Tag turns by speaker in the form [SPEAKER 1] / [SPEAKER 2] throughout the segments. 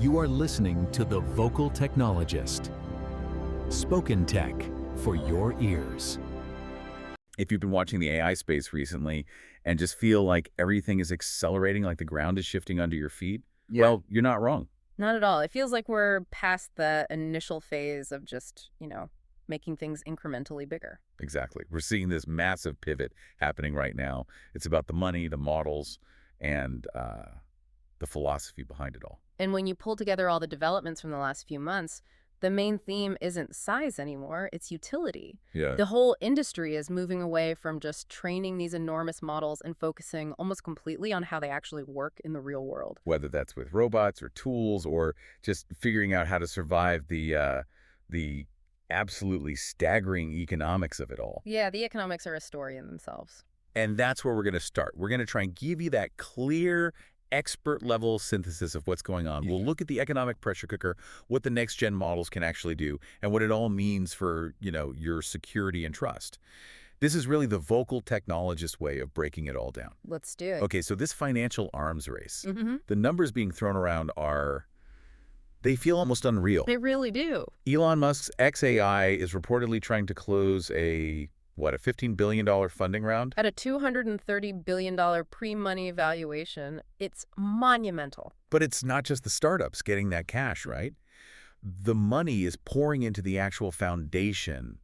[SPEAKER 1] You are listening to The Vocal Technologist. Spoken tech for your ears.
[SPEAKER 2] If you've been watching the AI space recently and just feel like everything is accelerating, like the ground is shifting under your feet, well, you're not wrong.
[SPEAKER 3] Not at all. It feels like we're past the initial phase of just, making things incrementally bigger.
[SPEAKER 2] Exactly. We're seeing this massive pivot happening right now. It's about the money, the models, and the philosophy behind it all.
[SPEAKER 3] And when you pull together all the developments from the last few months, the main theme isn't size anymore, it's utility.
[SPEAKER 2] Yeah.
[SPEAKER 3] The whole industry is moving away from just training these enormous models and focusing almost completely on how they actually work in the real world.
[SPEAKER 2] Whether that's with robots or tools or just figuring out how to survive the absolutely staggering economics of it all.
[SPEAKER 3] Yeah, the economics are a story in themselves.
[SPEAKER 2] And that's where we're going to start. We're going to try and give you that clear expert-level synthesis of what's going on. We'll look at the economic pressure cooker, what the next-gen models can actually do, and what it all means for, your security and trust. This is really the vocal technologist way of breaking it all down.
[SPEAKER 3] Let's do it.
[SPEAKER 2] Okay, so this financial arms race, the numbers being thrown around they feel almost unreal.
[SPEAKER 3] They really do.
[SPEAKER 2] Elon Musk's xAI is reportedly trying to close a $15 billion funding round?
[SPEAKER 3] At a $230 billion pre-money valuation, it's monumental.
[SPEAKER 2] But it's not just the startups getting that cash, right? The money is pouring into the actual foundation,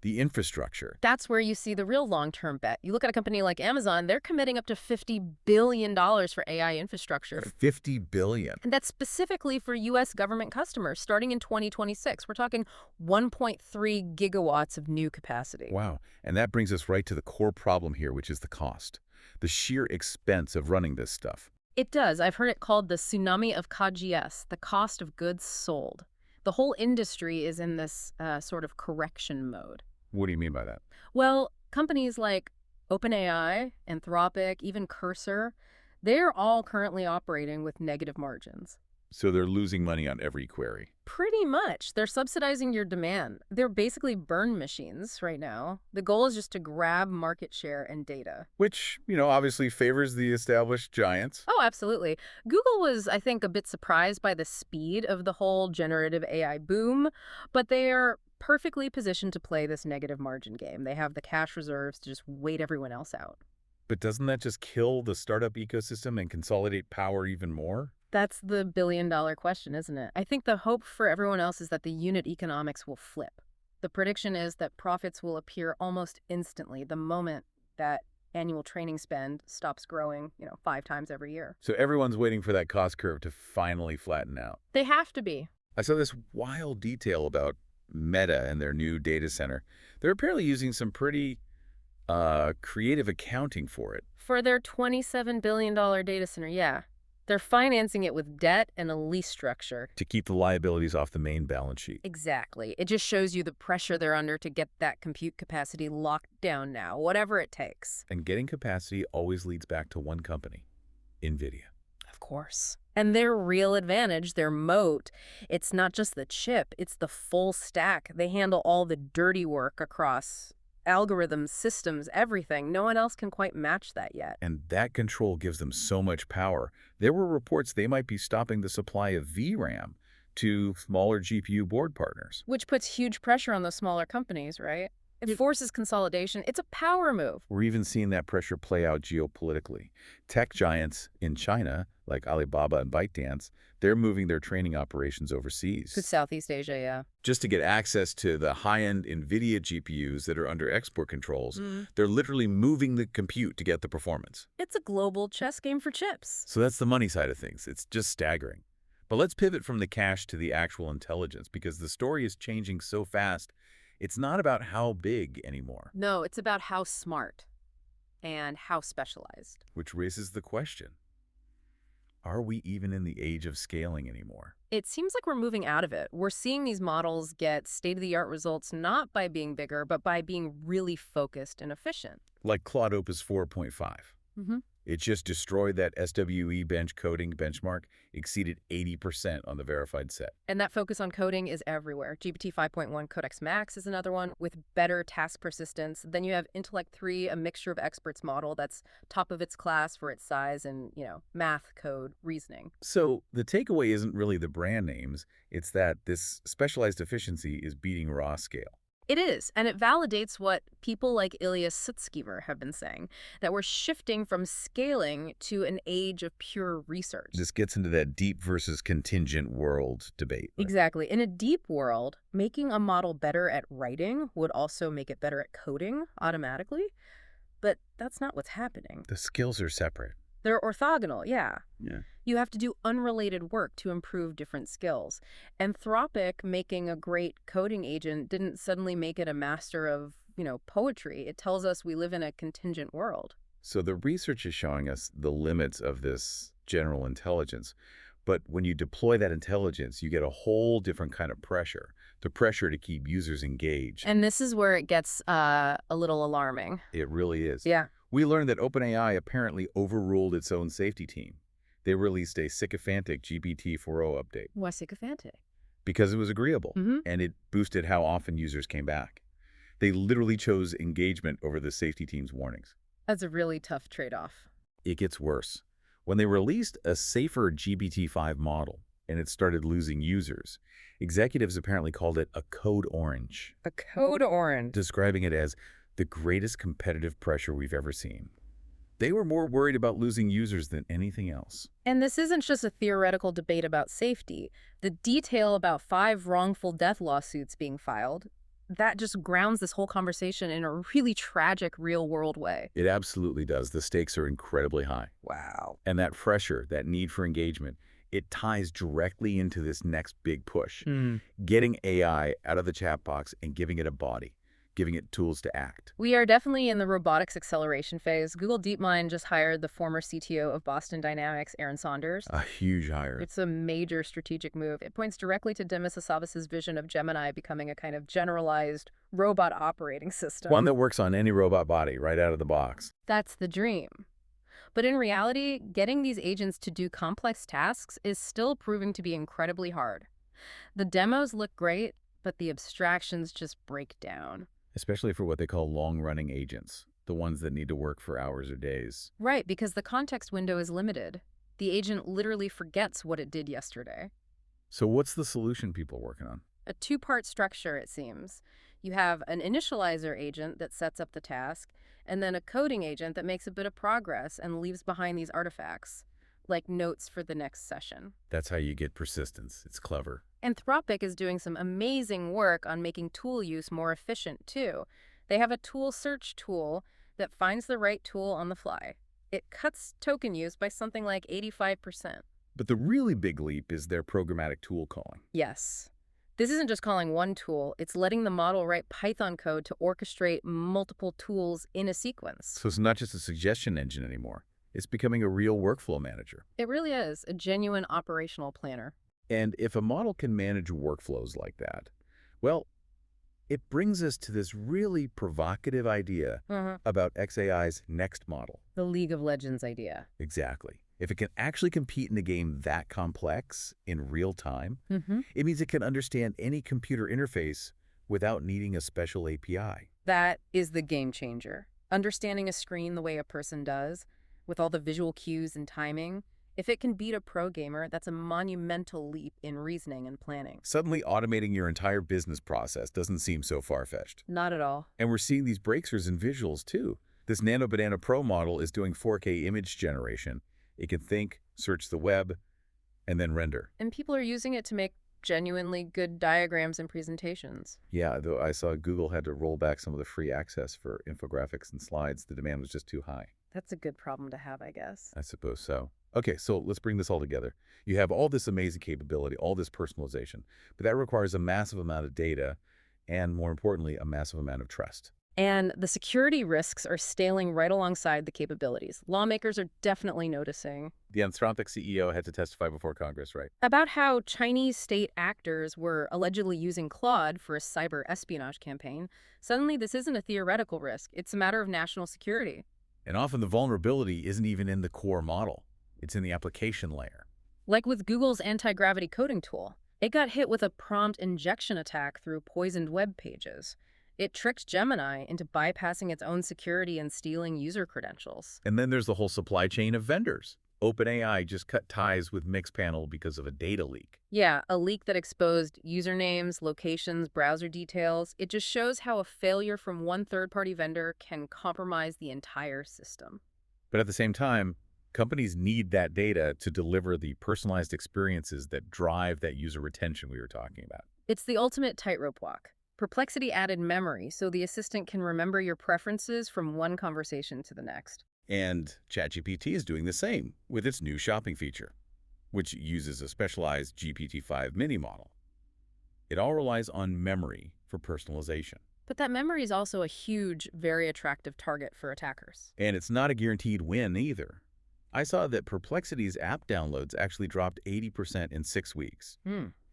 [SPEAKER 2] the infrastructure.
[SPEAKER 3] That's where you see the real long-term bet. You look at a company like Amazon, they're committing up to $50 billion for AI infrastructure.
[SPEAKER 2] $50 billion.
[SPEAKER 3] And that's specifically for U.S. government customers starting in 2026. We're talking 1.3 gigawatts of new capacity.
[SPEAKER 2] Wow. And that brings us right to the core problem here, which is the cost. The sheer expense of running this stuff.
[SPEAKER 3] It does. I've heard it called the tsunami of COGS, the cost of goods sold. The whole industry is in this sort of correction mode.
[SPEAKER 2] What do you mean by that?
[SPEAKER 3] Well, companies like OpenAI, Anthropic, even Cursor, they're all currently operating with negative margins.
[SPEAKER 2] So they're losing money on every query.
[SPEAKER 3] Pretty much. They're subsidizing your demand. They're basically burn machines right now. The goal is just to grab market share and data.
[SPEAKER 2] Which, obviously favors the established giants.
[SPEAKER 3] Oh, absolutely. Google was, I think, a bit surprised by the speed of the whole generative AI boom, but they are perfectly positioned to play this negative margin game. They have the cash reserves to just wait everyone else out.
[SPEAKER 2] But doesn't that just kill the startup ecosystem and consolidate power even more?
[SPEAKER 3] That's the billion-dollar question, isn't it? I think the hope for everyone else is that the unit economics will flip. The prediction is that profits will appear almost instantly the moment that annual training spend stops growing, 5 times every year.
[SPEAKER 2] So everyone's waiting for that cost curve to finally flatten out.
[SPEAKER 3] They have to be.
[SPEAKER 2] I saw this wild detail about Meta and their new data center. They're apparently using some pretty creative accounting for it.
[SPEAKER 3] For their $27 billion data center, yeah. They're financing it with debt and a lease structure.
[SPEAKER 2] To keep the liabilities off the main balance sheet.
[SPEAKER 3] Exactly. It just shows you the pressure they're under to get that compute capacity locked down now, whatever it takes.
[SPEAKER 2] And getting capacity always leads back to one company, NVIDIA.
[SPEAKER 3] Of course. And their real advantage, their moat, it's not just the chip, it's the full stack. They handle all the dirty work across algorithms, systems, everything. No one else can quite match that yet.
[SPEAKER 2] And that control gives them so much power. There were reports they might be stopping the supply of VRAM to smaller GPU board partners.
[SPEAKER 3] Which puts huge pressure on those smaller companies, right? It forces consolidation. It's a power move.
[SPEAKER 2] We're even seeing that pressure play out geopolitically. Tech giants in China, like Alibaba and ByteDance, they're moving their training operations overseas.
[SPEAKER 3] To Southeast Asia, yeah.
[SPEAKER 2] Just to get access to the high-end NVIDIA GPUs that are under export controls, they're literally moving the compute to get the performance.
[SPEAKER 3] It's a global chess game for chips.
[SPEAKER 2] So that's the money side of things. It's just staggering. But let's pivot from the cash to the actual intelligence, because the story is changing so fast. It's not about how big anymore.
[SPEAKER 3] No, it's about how smart and how specialized.
[SPEAKER 2] Which raises the question, are we even in the age of scaling anymore?
[SPEAKER 3] It seems like we're moving out of it. We're seeing these models get state-of-the-art results not by being bigger, but by being really focused and efficient.
[SPEAKER 2] Like Claude Opus 4.5. It just destroyed that SWE bench coding benchmark, exceeded 80% on the verified set.
[SPEAKER 3] And that focus on coding is everywhere. GPT 5.1 Codex Max is another one with better task persistence. Then you have Intellect 3, a mixture of experts model that's top of its class for its size and, math, code, reasoning.
[SPEAKER 2] So the takeaway isn't really the brand names, it's that this specialized efficiency is beating raw scale.
[SPEAKER 3] It is, and it validates what people like Ilya Sutskever have been saying, that we're shifting from scaling to an age of pure research.
[SPEAKER 2] This gets into that deep versus contingent world debate. Right?
[SPEAKER 3] Exactly. In a deep world, making a model better at writing would also make it better at coding automatically, but that's not what's happening.
[SPEAKER 2] The skills are separate.
[SPEAKER 3] They're orthogonal, yeah.
[SPEAKER 2] Yeah.
[SPEAKER 3] You have to do unrelated work to improve different skills. Anthropic making a great coding agent didn't suddenly make it a master of, poetry. It tells us we live in a contingent world.
[SPEAKER 2] So the research is showing us the limits of this general intelligence. But when you deploy that intelligence, you get a whole different kind of pressure, the pressure to keep users engaged.
[SPEAKER 3] And this is where it gets a little alarming.
[SPEAKER 2] It really is.
[SPEAKER 3] Yeah.
[SPEAKER 2] We learned that OpenAI apparently overruled its own safety team. They released a sycophantic GPT-4o update.
[SPEAKER 3] Why sycophantic?
[SPEAKER 2] Because it was agreeable,
[SPEAKER 3] Mm-hmm.
[SPEAKER 2] and it boosted how often users came back. They literally chose engagement over the safety team's warnings.
[SPEAKER 3] That's a really tough trade-off.
[SPEAKER 2] It gets worse. When they released a safer GPT-5 model, and it started losing users, executives apparently called it a code orange,
[SPEAKER 3] A code orange.
[SPEAKER 2] describing it as the greatest competitive pressure we've ever seen. They were more worried about losing users than anything else.
[SPEAKER 3] And this isn't just a theoretical debate about safety. The detail about 5 wrongful death lawsuits being filed, that just grounds this whole conversation in a really tragic real-world way.
[SPEAKER 2] It absolutely does. The stakes are incredibly high.
[SPEAKER 3] Wow.
[SPEAKER 2] And that pressure, that need for engagement, it ties directly into this next big push. Getting AI out of the chat box and giving it a body, giving it tools to act.
[SPEAKER 3] We are definitely in the robotics acceleration phase. Google DeepMind just hired the former CTO of Boston Dynamics, Saunders.
[SPEAKER 2] A huge hire.
[SPEAKER 3] It's a major strategic move. It points directly to Demis Hassabis's vision of Gemini becoming a kind of generalized robot operating system.
[SPEAKER 2] One that works on any robot body right out of the box.
[SPEAKER 3] That's the dream. But in reality, getting these agents to do complex tasks is still proving to be incredibly hard. The demos look great, but the abstractions just break down.
[SPEAKER 2] Especially for what they call long-running agents, the ones that need to work for hours or days.
[SPEAKER 3] Right, because the context window is limited. The agent literally forgets what it did yesterday.
[SPEAKER 2] So what's the solution people are working on?
[SPEAKER 3] A 2-part structure, it seems. You have an initializer agent that sets up the task, and then a coding agent that makes a bit of progress and leaves behind these artifacts, like notes for the next session.
[SPEAKER 2] That's how you get persistence. It's clever.
[SPEAKER 3] Anthropic is doing some amazing work on making tool use more efficient, too. They have a tool search tool that finds the right tool on the fly. It cuts token use by something like 85%.
[SPEAKER 2] But the really big leap is their programmatic tool calling.
[SPEAKER 3] Yes. This isn't just calling one tool, it's letting the model write Python code to orchestrate multiple tools in a sequence.
[SPEAKER 2] So it's not just a suggestion engine anymore. It's becoming a real workflow manager.
[SPEAKER 3] It really is a genuine operational planner.
[SPEAKER 2] And if a model can manage workflows like that, well, it brings us to this really provocative idea about XAI's next model.
[SPEAKER 3] The League of Legends idea.
[SPEAKER 2] Exactly. If it can actually compete in a game that complex in real time, it means it can understand any computer interface without needing a special API.
[SPEAKER 3] That is the game changer. Understanding a screen the way a person does, with all the visual cues and timing, if it can beat a pro gamer, that's a monumental leap in reasoning and planning.
[SPEAKER 2] Suddenly automating your entire business process doesn't seem so far-fetched.
[SPEAKER 3] Not at all.
[SPEAKER 2] And we're seeing these breakthroughs in visuals too. This Nano Banana Pro model is doing 4K image generation. It can think, search the web, and then render.
[SPEAKER 3] And people are using it to make genuinely good diagrams and presentations.
[SPEAKER 2] Yeah, though I saw Google had to roll back some of the free access for infographics and slides. The demand was just too high.
[SPEAKER 3] That's a good problem to have, I guess.
[SPEAKER 2] I suppose so. Okay, so let's bring this all together. You have all this amazing capability, all this personalization, but that requires a massive amount of data and, more importantly, a massive amount of trust.
[SPEAKER 3] And the security risks are scaling right alongside the capabilities. Lawmakers are definitely noticing.
[SPEAKER 2] The Anthropic CEO had to testify before Congress, right?
[SPEAKER 3] About how Chinese state actors were allegedly using Claude for a cyber espionage campaign. Suddenly, this isn't a theoretical risk. It's a matter of national security.
[SPEAKER 2] And often the vulnerability isn't even in the core model. It's in the application layer.
[SPEAKER 3] Like with Google's anti-gravity coding tool. It got hit with a prompt injection attack through poisoned web pages. It tricked Gemini into bypassing its own security and stealing user credentials.
[SPEAKER 2] And then there's the whole supply chain of vendors. OpenAI just cut ties with Mixpanel because of a data leak.
[SPEAKER 3] Yeah, a leak that exposed usernames, locations, browser details. It just shows how a failure from one third-party vendor can compromise the entire system.
[SPEAKER 2] But at the same time, companies need that data to deliver the personalized experiences that drive that user retention we were talking about.
[SPEAKER 3] It's the ultimate tightrope walk. Perplexity added memory, so the assistant can remember your preferences from one conversation to the next.
[SPEAKER 2] And ChatGPT is doing the same with its new shopping feature, which uses a specialized GPT-5 mini model. It all relies on memory for personalization.
[SPEAKER 3] But that memory is also a huge, very attractive target for attackers.
[SPEAKER 2] And it's not a guaranteed win either. I saw that Perplexity's app downloads actually dropped 80% in 6 weeks.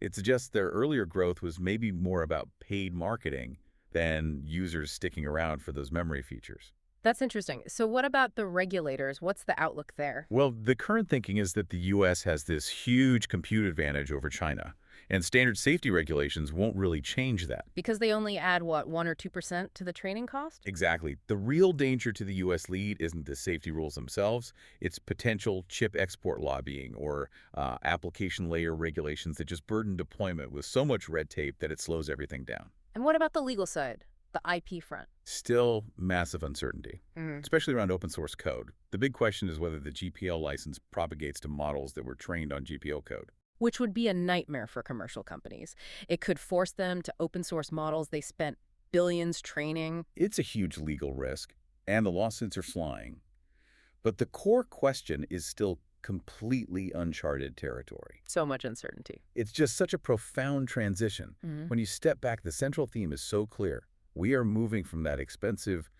[SPEAKER 2] It suggests their earlier growth was maybe more about paid marketing than users sticking around for those memory features.
[SPEAKER 3] That's interesting. So what about the regulators? What's the outlook there?
[SPEAKER 2] Well, the current thinking is that the U.S. has this huge compute advantage over China, and standard safety regulations won't really change that.
[SPEAKER 3] Because they only add, what, 1 or 2% to the training cost?
[SPEAKER 2] Exactly. The real danger to the U.S. lead isn't the safety rules themselves. It's potential chip export lobbying or application layer regulations that just burden deployment with so much red tape that it slows everything down.
[SPEAKER 3] And what about the legal side? The IP front?
[SPEAKER 2] Still massive uncertainty, especially around open source code. The big question is whether the GPL license propagates to models that were trained on GPL code.
[SPEAKER 3] Which would be a nightmare for commercial companies. It could force them to open source models they spent billions training.
[SPEAKER 2] It's a huge legal risk, and the lawsuits are flying. But the core question is still completely uncharted territory.
[SPEAKER 3] So much uncertainty.
[SPEAKER 2] It's just such a profound transition. When you step back, the central theme is so clear. We are moving from that expensive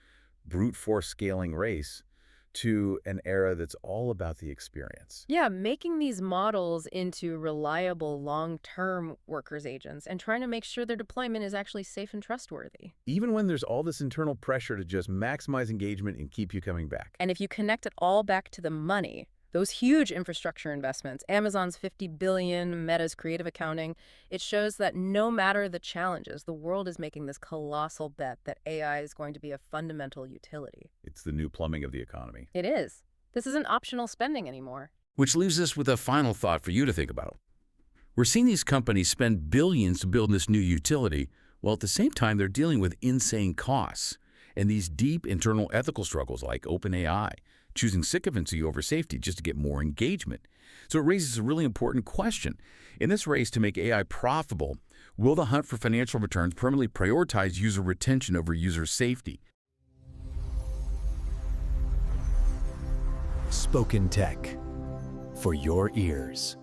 [SPEAKER 2] brute force scaling race to an era that's all about the experience.
[SPEAKER 3] Yeah, making these models into reliable long-term workers' agents and trying to make sure their deployment is actually safe and trustworthy.
[SPEAKER 2] Even when there's all this internal pressure to just maximize engagement and keep you coming back.
[SPEAKER 3] And if you connect it all back to the money, those huge infrastructure investments, Amazon's $50 billion, Meta's creative accounting, it shows that no matter the challenges, the world is making this colossal bet that AI is going to be a fundamental utility.
[SPEAKER 2] It's the new plumbing of the economy.
[SPEAKER 3] It is. This isn't optional spending anymore.
[SPEAKER 4] Which leaves us with a final thought for you to think about. We're seeing these companies spend billions to build this new utility, while at the same time they're dealing with insane costs and these deep internal ethical struggles like OpenAI, choosing sycophancy over safety just to get more engagement. So it raises a really important question. In this race to make AI profitable, will the hunt for financial returns permanently prioritize user retention over user safety?
[SPEAKER 1] Spoken Tech for your ears.